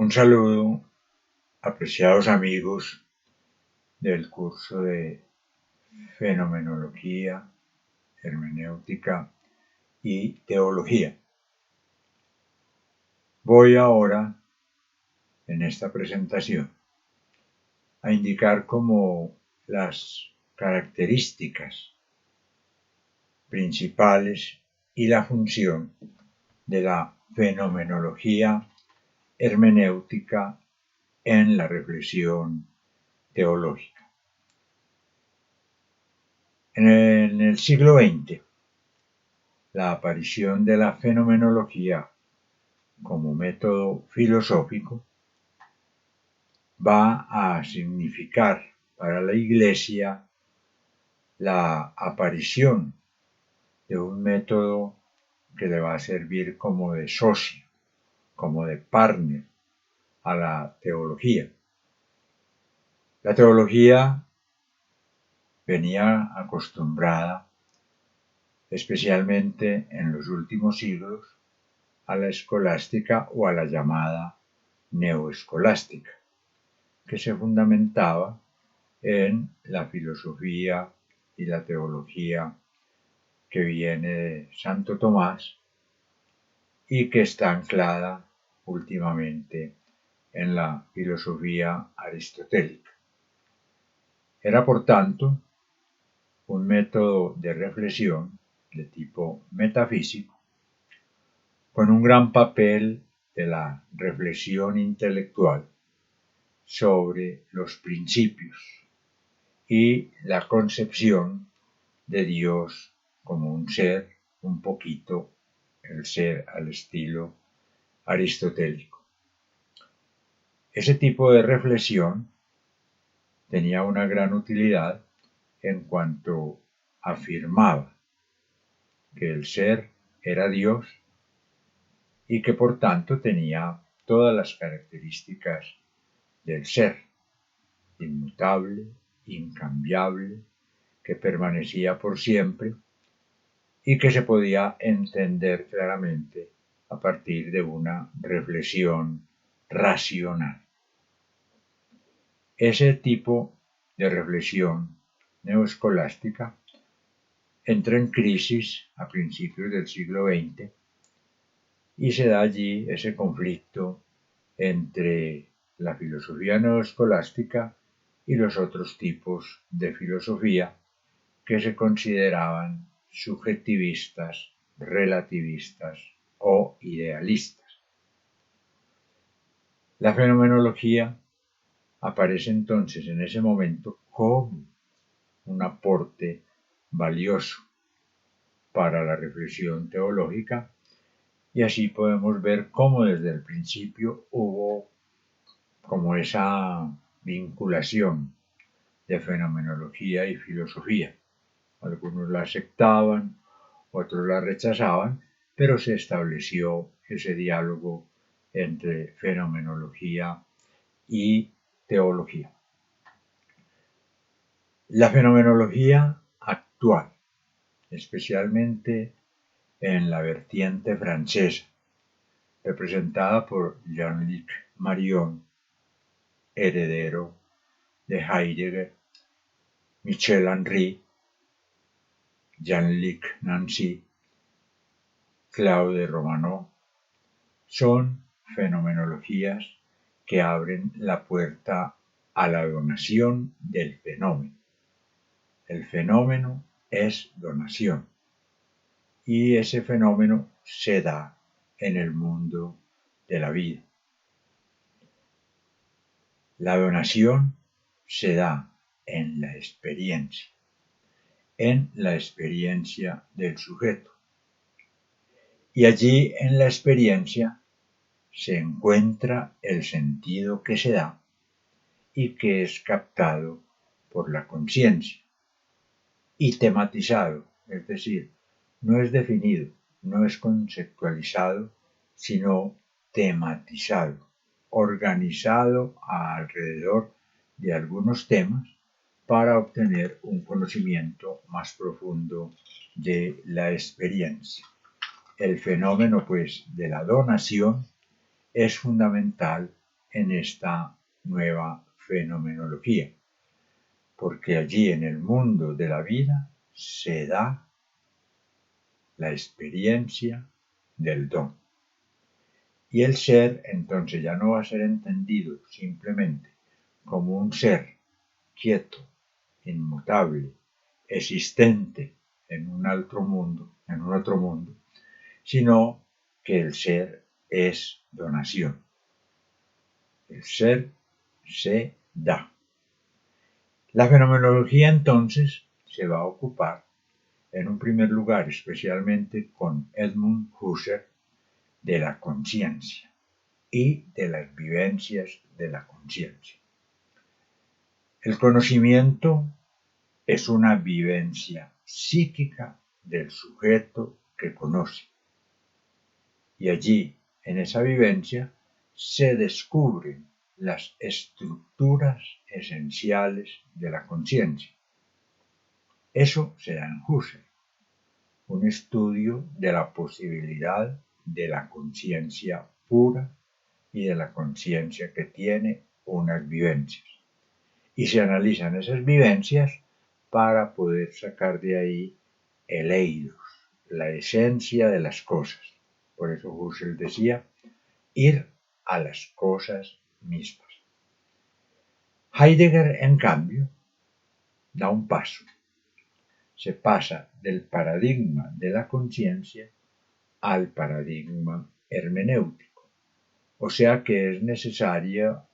Un saludo, apreciados amigos del curso de Fenomenología, Hermenéutica y Teología. Voy ahora, en esta presentación, a indicar como las características principales y la función de la fenomenología hermenéutica en la reflexión teológica. En el siglo XX, la aparición de la fenomenología como método filosófico va a significar para la Iglesia la aparición de un método que le va a servir como de socio, como de partner a la teología. La teología venía acostumbrada, especialmente en los últimos siglos, a la escolástica o a la llamada neoescolástica, que se fundamentaba en la filosofía y la teología que viene de Santo Tomás y que está anclada últimamente en la filosofía aristotélica. Era, por tanto, un método de reflexión de tipo metafísico, con un gran papel de la reflexión intelectual sobre los principios y la concepción de Dios como un ser, un poquito el ser al estilo aristotélico. Ese tipo de reflexión tenía una gran utilidad en cuanto afirmaba que el ser era Dios y que por tanto tenía todas las características del ser, inmutable, incambiable, que permanecía por siempre y que se podía entender claramente a partir de una reflexión racional. Ese tipo de reflexión neoescolástica entra en crisis a principios del siglo XX y se da allí ese conflicto entre la filosofía neoescolástica y los otros tipos de filosofía que se consideraban subjetivistas, relativistas o idealistas. La fenomenología aparece entonces en ese momento como un aporte valioso para la reflexión teológica y así podemos ver cómo desde el principio hubo como esa vinculación de fenomenología y filosofía. Algunos la aceptaban, otros la rechazaban, pero se estableció ese diálogo entre fenomenología y teología. La fenomenología actual, especialmente en la vertiente francesa, representada por Jean-Luc Marion, heredero de Heidegger, Michel Henry, Jean-Luc Nancy, Claude Romanov, son fenomenologías que abren la puerta a la donación del fenómeno. El fenómeno es donación y ese fenómeno se da en el mundo de la vida. La donación se da en la experiencia del sujeto. Y allí en la experiencia se encuentra el sentido que se da y que es captado por la conciencia y tematizado, es decir, no es definido, no es conceptualizado, sino tematizado, organizado alrededor de algunos temas para obtener un conocimiento más profundo de la experiencia. El fenómeno, pues, de la donación es fundamental en esta nueva fenomenología, porque allí en el mundo de la vida se da la experiencia del don. Y el ser entonces ya no va a ser entendido simplemente como un ser quieto, inmutable, existente en un otro mundo, sino que el ser es donación. El ser se da. La fenomenología entonces se va a ocupar en un primer lugar especialmente con Edmund Husserl de la conciencia y de las vivencias de la conciencia. El conocimiento es una vivencia psíquica del sujeto que conoce. Y allí, en esa vivencia, se descubren las estructuras esenciales de la conciencia. Eso se da en Husserl, un estudio de la posibilidad de la conciencia pura y de la conciencia que tiene unas vivencias. Y se analizan esas vivencias para poder sacar de ahí el eidos, la esencia de las cosas. Por eso Husserl decía, ir a las cosas mismas. Heidegger, en cambio, da un paso. Se pasa del paradigma de la conciencia al paradigma hermenéutico. O sea que es necesaria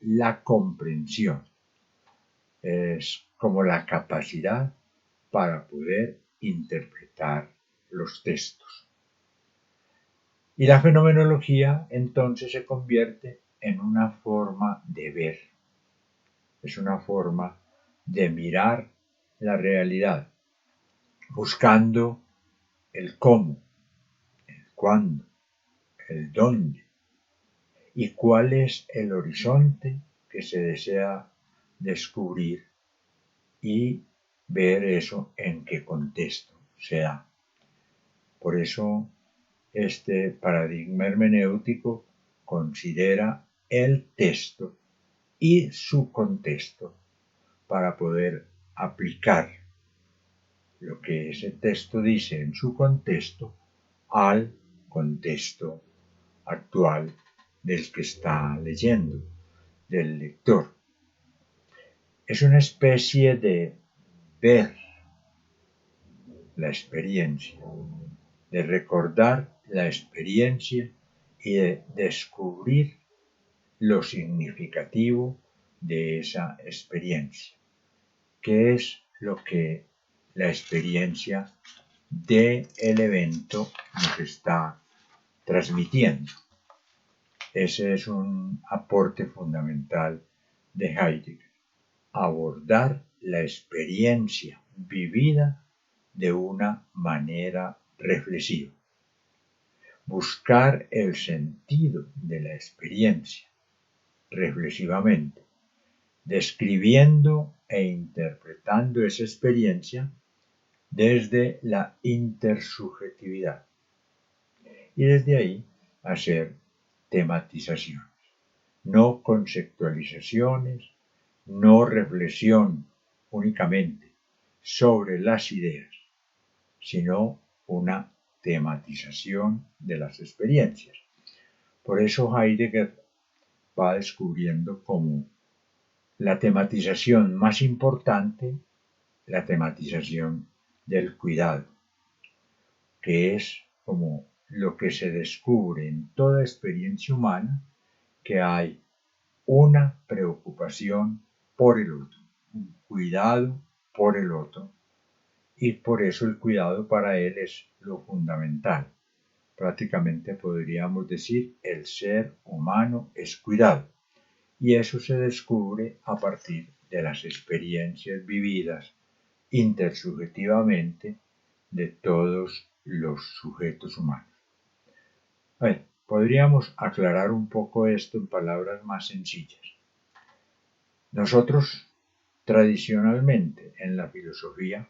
la comprensión. Es como la capacidad para poder interpretar los textos. Y la fenomenología entonces se convierte en una forma de ver. Es una forma de mirar la realidad, buscando el cómo, el cuándo, el dónde y cuál es el horizonte que se desea descubrir y ver eso en qué contexto se da. Por eso este paradigma hermenéutico considera el texto y su contexto para poder aplicar lo que ese texto dice en su contexto al contexto actual del que está leyendo, del lector. Es una especie de ver la experiencia, de recordar la experiencia y de descubrir lo significativo de esa experiencia, que es lo que la experiencia del evento nos está transmitiendo. Ese es un aporte fundamental de Heidegger, abordar la experiencia vivida de una manera reflexiva, buscar el sentido de la experiencia reflexivamente, describiendo e interpretando esa experiencia desde la intersubjetividad y desde ahí hacer tematizaciones, no conceptualizaciones, no reflexión únicamente sobre las ideas, sino una tematización de las experiencias. Por eso Heidegger va descubriendo como la tematización más importante, la tematización del cuidado, que es como lo que se descubre en toda experiencia humana, que hay una preocupación por el otro, un cuidado por el otro, y por eso el cuidado para él es lo fundamental. Prácticamente podríamos decir el ser humano es cuidado, y eso se descubre a partir de las experiencias vividas intersubjetivamente de todos los sujetos humanos. Podríamos aclarar un poco esto en palabras más sencillas. Nosotros, tradicionalmente en la filosofía,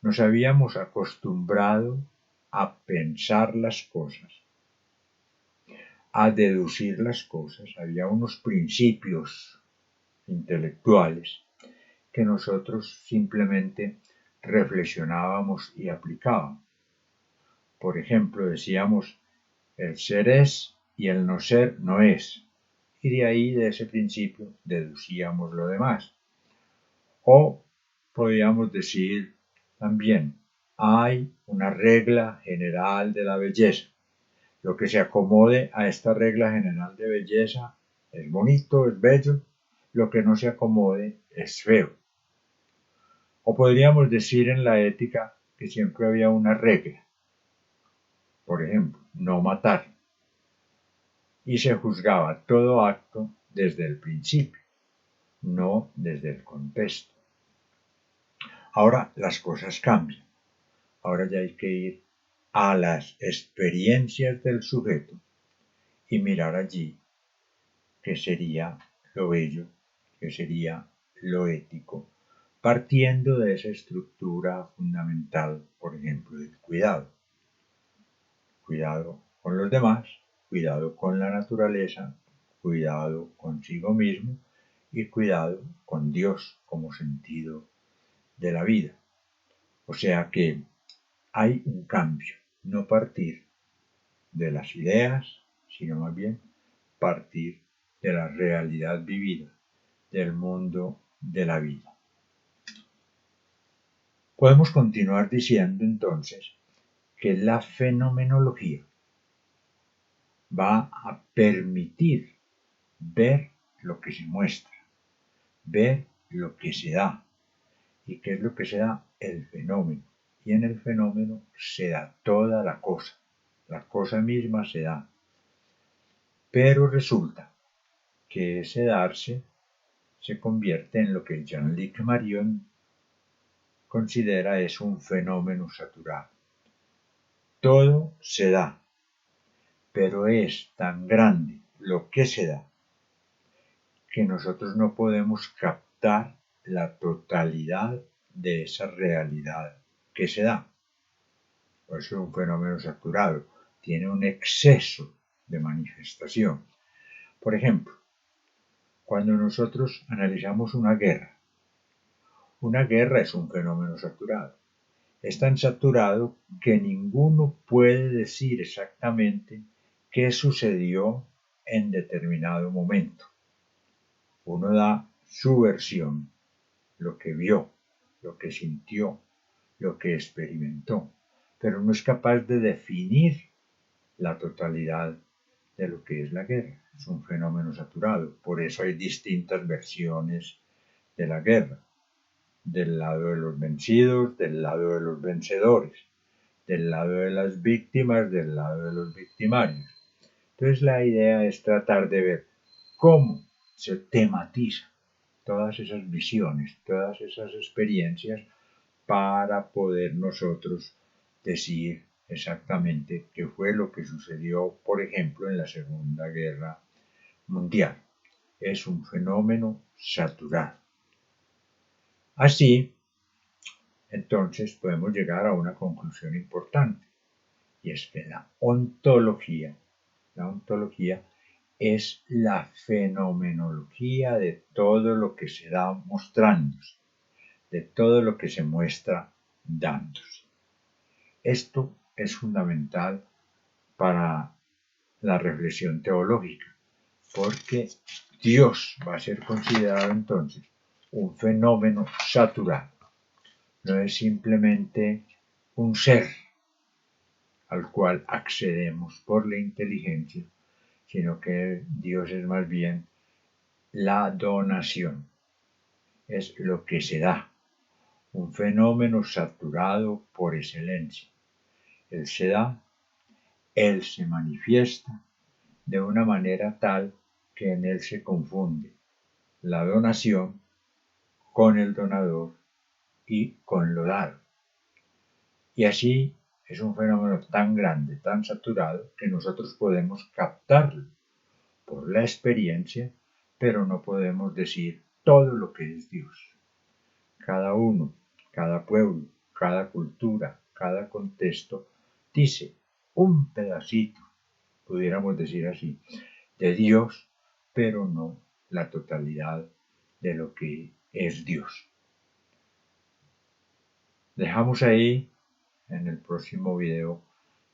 nos habíamos acostumbrado a pensar las cosas a deducir las cosas, había unos principios intelectuales que nosotros simplemente reflexionábamos y aplicábamos. Por ejemplo, decíamos, el ser es y el no ser no es. Y de ahí, de ese principio, deducíamos lo demás. O podríamos decir también, hay una regla general de la belleza. Lo que se acomode a esta regla general de belleza es bonito, es bello. Lo que no se acomode es feo. O podríamos decir en la ética que siempre había una regla. Por ejemplo, no matar. Y se juzgaba todo acto desde el principio, no desde el contexto. Ahora las cosas cambian. Ahora ya hay que ir a las experiencias del sujeto y mirar allí qué sería lo bello, qué sería lo ético, partiendo de esa estructura fundamental, por ejemplo, del cuidado. Cuidado con los demás, cuidado con la naturaleza, cuidado consigo mismo y cuidado con Dios como sentido de la vida. O sea que hay un cambio, no partir de las ideas, sino más bien partir de la realidad vivida, del mundo de la vida. Podemos continuar diciendo entonces que la fenomenología va a permitir ver lo que se muestra, ver lo que se da. ¿Y qué es lo que se da? El fenómeno. Y en el fenómeno se da toda la cosa misma se da. Pero resulta que ese darse se convierte en lo que Jean-Luc Marion considera es un fenómeno saturado. Todo se da, pero es tan grande lo que se da que nosotros no podemos captar la totalidad de esa realidad que se da. Por eso es un fenómeno saturado, tiene un exceso de manifestación. Por ejemplo, cuando nosotros analizamos una guerra es un fenómeno saturado. Es tan saturado que ninguno puede decir exactamente qué sucedió en determinado momento. Uno da su versión, lo que vio, lo que sintió, lo que experimentó, pero no es capaz de definir la totalidad de lo que es la guerra. Es un fenómeno saturado, por eso hay distintas versiones de la guerra, del lado de los vencidos, del lado de los vencedores, del lado de las víctimas, del lado de los victimarios. Entonces la idea es tratar de ver cómo se tematiza todas esas visiones, todas esas experiencias para poder nosotros decir exactamente qué fue lo que sucedió, por ejemplo, en la Segunda Guerra Mundial. Es un fenómeno saturado. Así, entonces podemos llegar a una conclusión importante, y es que la ontología es la fenomenología de todo lo que se da mostrándose, de todo lo que se muestra dándose. Esto es fundamental para la reflexión teológica, porque Dios va a ser considerado entonces un fenómeno saturado. No es simplemente un ser al cual accedemos por la inteligencia, sino que Dios es más bien la donación, es lo que se da, un fenómeno saturado por excelencia. Él se da, Él se manifiesta de una manera tal que en Él se confunde la donación con el donador y con lo dado. Y así es un fenómeno tan grande, tan saturado, que nosotros podemos captarlo por la experiencia, pero no podemos decir todo lo que es Dios. Cada uno, cada pueblo, cada cultura, cada contexto dice un pedacito pudiéramos decir así, de Dios, pero no la totalidad de lo que es Dios. Dejamos ahí, en el próximo video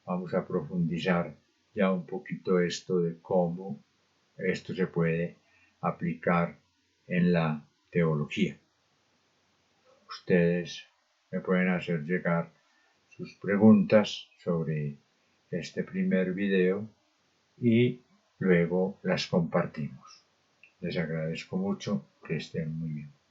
vamos a profundizar ya un poquito esto de cómo esto se puede aplicar en la teología. Ustedes me pueden hacer llegar sus preguntas sobre este primer video y luego las compartimos. Les agradezco mucho, que estén muy bien.